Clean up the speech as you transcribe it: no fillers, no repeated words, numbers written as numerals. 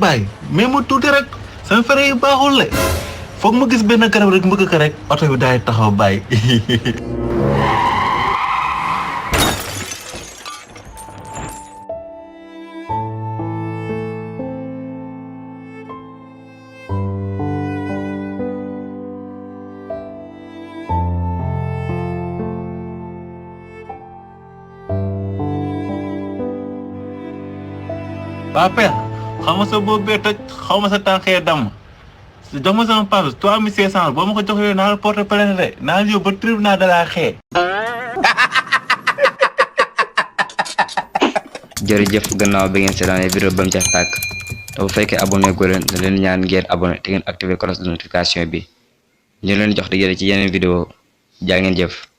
bay mais mu tuuti rek sama fere yi baaxul le foog ma gis benn garab rek mbëgg ko rek oto bi daay taxaw bay Papa xaw ma sa boobu bee toj xaw ma sa tànkee damm jox ma sama passe 3500 boo ma ko joxee naa la porte plainte de naa la yóbbu ba tribunal de la xee. jërëjëf gannaaw bi ngeen seetaanee vidéo ba mu jeex tàkk te bu fekkee abonné gu leen da leen ñaan ngeen abonné te ngeen activé cloche de notification bi ñu leen jox di jëlee ci yeneen vidéo jaa ngeen jëf.